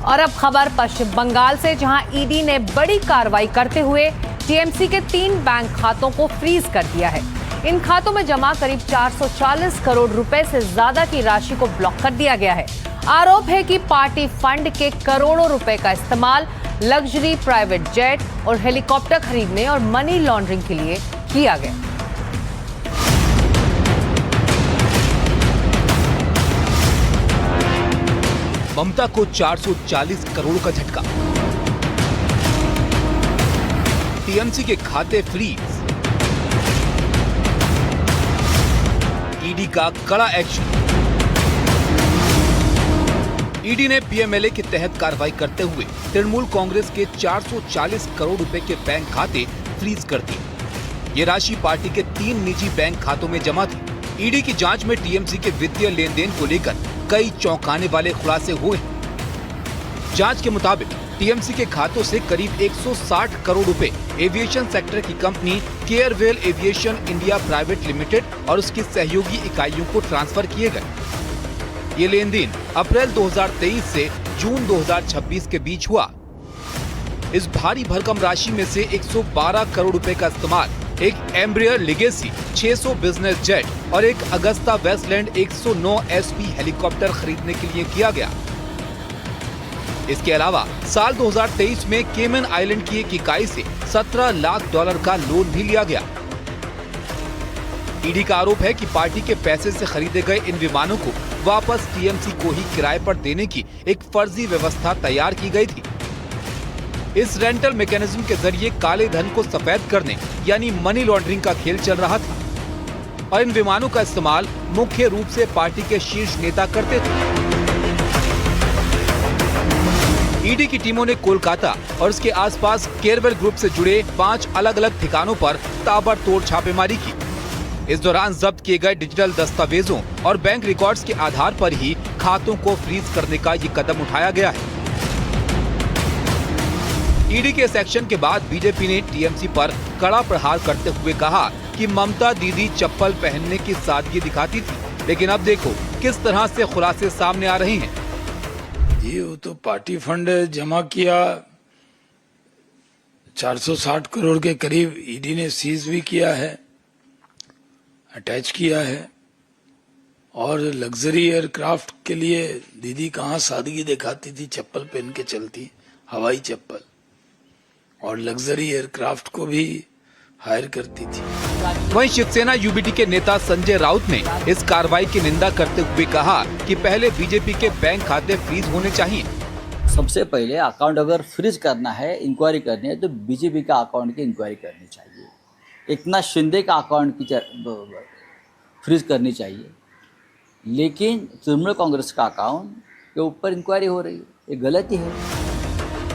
और अब खबर पश्चिम बंगाल से, जहां ईडी ने बड़ी कार्रवाई करते हुए टीएमसी के 3 बैंक खातों को फ्रीज कर दिया है। इन खातों में जमा करीब 440 करोड़ रुपए से ज्यादा की राशि को ब्लॉक कर दिया गया है। आरोप है कि पार्टी फंड के करोड़ों रुपए का इस्तेमाल लग्जरी प्राइवेट जेट और हेलीकॉप्टर खरीदने और मनी लॉन्ड्रिंग के लिए किया गया। ममता को 440 करोड़ का झटका, टीएमसी के खाते फ्रीज, ईडी का कड़ा एक्शन। ईडी ने पीएमएलए के तहत कार्रवाई करते हुए तृणमूल कांग्रेस के 440 करोड़ रुपए के बैंक खाते फ्रीज कर दिए। ये राशि पार्टी के 3 निजी बैंक खातों में जमा थी। ईडी की जांच में टीएमसी के वित्तीय लेन देन को लेकर कई चौंकाने वाले खुलासे हुए हैं। जांच के मुताबिक टीएमसी के खातों से करीब 160 करोड़ रुपए एविएशन सेक्टर की company Carewell aviation India private limited और उसकी सहयोगी इकाइयों को ट्रांसफर किए गए। ये लेन देन अप्रैल 2023 से जून 2026 के बीच हुआ। इस भारी भरकम राशि में से 112 करोड़ रुपए का इस्तेमाल एक एम्ब्रियर लेगेसी 600 बिजनेस जेट और एक अगस्ता वेस्टलैंड 109 एसपी हेलीकॉप्टर खरीदने के लिए किया गया। इसके अलावा साल 2023 में केमन आइलैंड की एक इकाई से $17 लाख का लोन भी लिया गया। ईडी का आरोप है कि पार्टी के पैसे से खरीदे गए इन विमानों को वापस टीएमसी को ही किराए पर देने की एक फर्जी व्यवस्था तैयार की गई थी। इस रेंटल मैकेनिज्म के जरिए काले धन को सफेद करने यानी मनी लॉन्ड्रिंग का खेल चल रहा था और इन विमानों का इस्तेमाल मुख्य रूप से पार्टी के शीर्ष नेता करते थे। ईडी की टीमों ने कोलकाता और उसके आसपास केयरवेल ग्रुप से जुड़े 5 अलग-अलग ठिकानों पर ताबड़तोड़ छापेमारी की। इस दौरान जब्त किए गए डिजिटल दस्तावेजों और बैंक रिकॉर्ड्स के आधार पर ही खातों को फ्रीज करने का ये कदम उठाया गया है। ईडी के इस एक्शन के बाद बीजेपी ने टीएमसी पर कड़ा प्रहार करते हुए कहा कि ममता दीदी चप्पल पहनने की सादगी दिखाती थी, लेकिन अब देखो किस तरह से खुलासे सामने आ रहे हैं। ये वो तो पार्टी फंड जमा किया 460 करोड़ के करीब ईडी ने सीज भी किया है, अटैच किया है। और लग्जरी एयरक्राफ्ट के लिए दीदी कहाँ सादगी दिखाती थी, चप्पल पहन के चलती, हवाई चप्पल, और लग्जरी एयरक्राफ्ट को भी हायर करती थी। वहीं शिवसेना यूबीटी के नेता संजय राउत ने इस कार्रवाई की निंदा करते हुए कहा कि पहले बीजेपी के बैंक खाते फ्रीज होने चाहिए। सबसे पहले अकाउंट अगर फ्रीज करना है, इंक्वायरी करनी है, तो बीजेपी का अकाउंट की इंक्वायरी करनी चाहिए। एकनाथ शिंदे का अकाउंट की फ्रीज करनी चाहिए, लेकिन तृणमूल कांग्रेस का अकाउंट के ऊपर इंक्वायरी हो रही है, ये गलती है।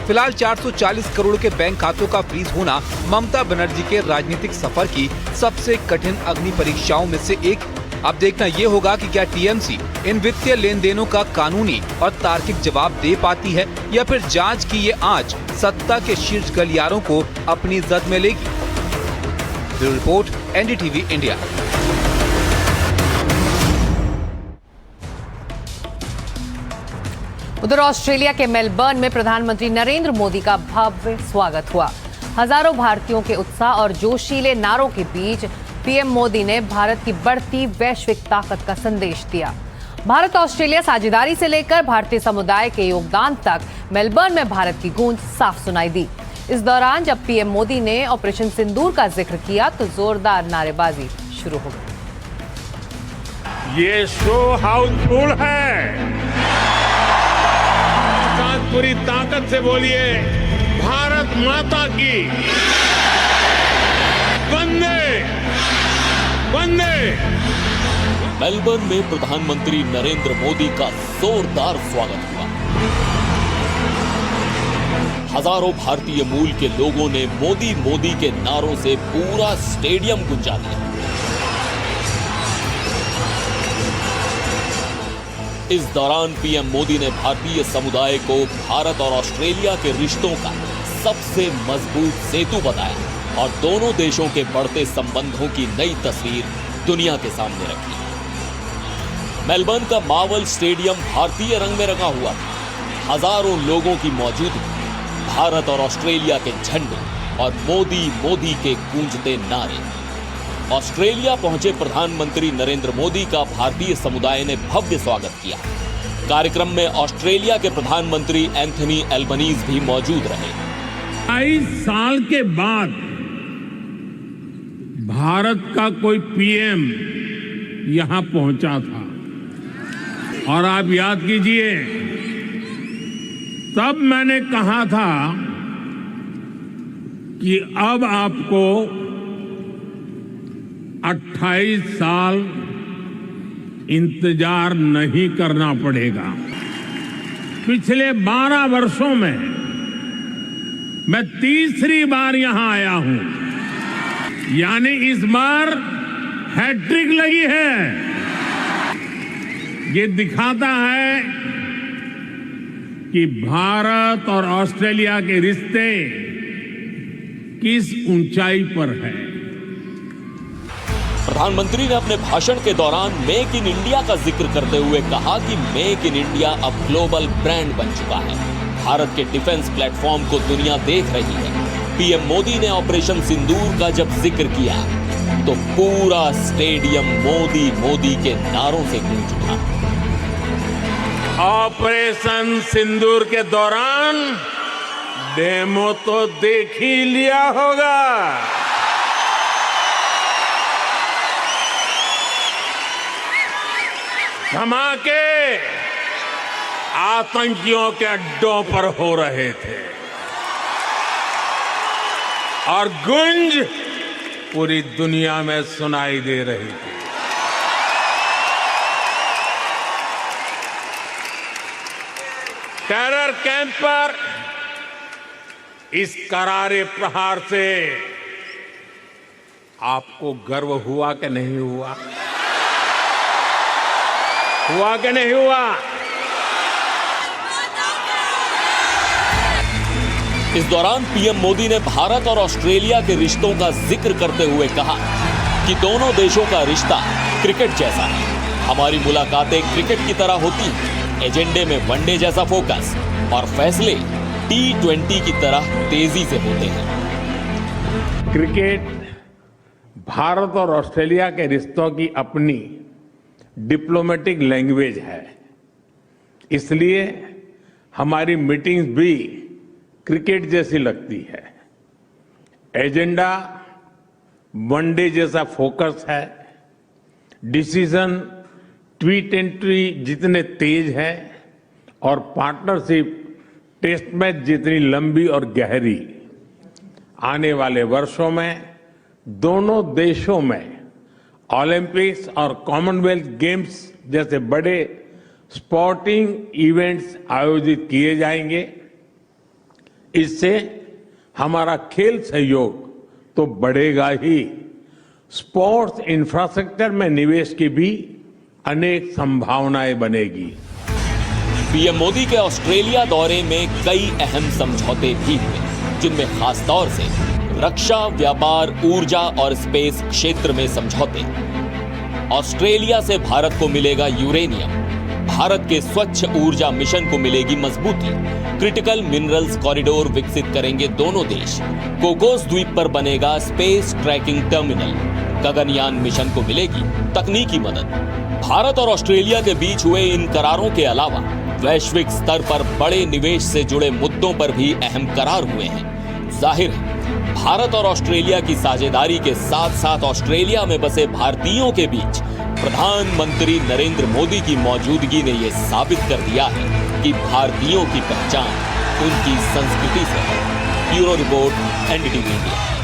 फिलहाल 440 करोड़ के बैंक खातों का फ्रीज होना ममता बनर्जी के राजनीतिक सफर की सबसे कठिन अग्नि परीक्षाओं में से एक। अब देखना ये होगा कि क्या टीएमसी इन वित्तीय लेन देनों का कानूनी और तार्किक जवाब दे पाती है या फिर जांच की ये आंच सत्ता के शीर्ष गलियारों को अपनी जद में लेगी। Bureau report, NDTV India. उधर ऑस्ट्रेलिया के मेलबर्न में प्रधानमंत्री नरेंद्र मोदी का भव्य स्वागत हुआ। हजारों भारतीयों के उत्साह और जोशीले नारों के बीच पीएम मोदी ने भारत की बढ़ती वैश्विक ताकत का संदेश दिया। भारत ऑस्ट्रेलिया साझेदारी से लेकर भारतीय समुदाय के योगदान तक मेलबर्न में भारत की गूंज साफ सुनाई दी। इस दौरान जब पीएम मोदी ने ऑपरेशन सिंदूर का जिक्र किया तो जोरदार नारेबाजी शुरू हो गई। ये शो हाउसफुल है। पूरी ताकत से बोलिए, भारत माता की वंदे वंदे। मेलबर्न में प्रधानमंत्री नरेंद्र मोदी का जोरदार स्वागत हुआ। हजारों भारतीय मूल के लोगों ने मोदी मोदी के नारों से पूरा स्टेडियम गुंजा दिया। इस दौरान पीएम मोदी ने भारतीय समुदाय को भारत और ऑस्ट्रेलिया के रिश्तों का सबसे मजबूत सेतु बताया और दोनों देशों के बढ़ते संबंधों की नई तस्वीर दुनिया के सामने रखी। मेलबर्न का मार्वल स्टेडियम भारतीय रंग में रंगा हुआ था। हजारों लोगों की मौजूदगी, भारत और ऑस्ट्रेलिया के झंडे और मोदी मोदी के गूंजते नारे। ऑस्ट्रेलिया पहुंचे प्रधानमंत्री नरेंद्र मोदी का भारतीय समुदाय ने भव्य स्वागत किया। कार्यक्रम में ऑस्ट्रेलिया के प्रधानमंत्री एंथनी एल्बनीज भी मौजूद रहे। 22 साल के बाद भारत का कोई पीएम यहां पहुंचा था और आप याद कीजिए, तब मैंने कहा था कि अब आपको 28 साल इंतजार नहीं करना पड़ेगा। पिछले 12 वर्षों में मैं तीसरी बार यहां आया हूं, यानी इस बार हैट्रिक लगी है। ये दिखाता है कि भारत और ऑस्ट्रेलिया के रिश्ते किस ऊंचाई पर है। प्रधानमंत्री ने अपने भाषण के दौरान मेक इन इंडिया का जिक्र करते हुए कहा कि मेक इन इंडिया अब ग्लोबल ब्रांड बन चुका है। भारत के डिफेंस प्लेटफॉर्म को दुनिया देख रही है। पीएम मोदी ने ऑपरेशन सिंदूर का जब जिक्र किया तो पूरा स्टेडियम मोदी मोदी के नारों से गूंज उठा। ऑपरेशन सिंदूर के दौरान डेमो तो देख ही लिया होगा। धमाके आतंकियों के अड्डों पर हो रहे थे और गूंज पूरी दुनिया में सुनाई दे रही थी। टेरर कैंप पर इस करारे प्रहार से आपको गर्व हुआ कि नहीं हुआ? हुआ कि नहीं हुआ? इस दौरान पीएम मोदी ने भारत और ऑस्ट्रेलिया के रिश्तों का जिक्र करते हुए कहा कि दोनों देशों का रिश्ता क्रिकेट जैसा है। हमारी मुलाकातें क्रिकेट की तरह होती हैं। एजेंडे में वनडे जैसा फोकस और फैसले T20 की तरह तेजी से होते हैं। क्रिकेट भारत और ऑस्ट्रेलिया के रिश्तों की अपनी डिप्लोमेटिक लैंग्वेज है, इसलिए हमारी मीटिंग्स भी क्रिकेट जैसी लगती है। एजेंडा वनडे जैसा फोकस है, डिसीजन T20 जितने तेज है और पार्टनरशिप टेस्ट मैच जितनी लंबी और गहरी। आने वाले वर्षों में दोनों देशों में ओलंपिक्स और कॉमनवेल्थ गेम्स जैसे बड़े स्पोर्टिंग इवेंट्स आयोजित किए जाएंगे। इससे हमारा खेल सहयोग तो बढ़ेगा ही, स्पोर्ट्स इंफ्रास्ट्रक्चर में निवेश की भी अनेक संभावनाएं बनेगी। पीएम मोदी के ऑस्ट्रेलिया दौरे में कई अहम समझौते भी हुए, जिनमें खासतौर से रक्षा, व्यापार, ऊर्जा और स्पेस क्षेत्र में समझौते। ऑस्ट्रेलिया से भारत को मिलेगा यूरेनियम, भारत के स्वच्छ ऊर्जा मिशन को मिलेगी मजबूती, क्रिटिकल मिनरल्स कॉरिडोर विकसित करेंगे दोनों देश, कोकोस द्वीप पर बनेगा space trekking terminal, Gaganyaan mission को मिलेगी तकनीकी मदद। भारत और ऑस्ट्रेलिया के बीच हुए इन करारों के अलावा वैश्विक स्तर पर बड़े निवेश से जुड़े मुद्दों पर भी अहम करार हुए हैं। जाहिर है, भारत और ऑस्ट्रेलिया की साझेदारी के साथ साथ ऑस्ट्रेलिया में बसे भारतीयों के बीच प्रधानमंत्री नरेंद्र मोदी की मौजूदगी ने यह साबित कर दिया है कि भारतीयों की पहचान उनकी संस्कृति से है। Bureau report, NDTV India.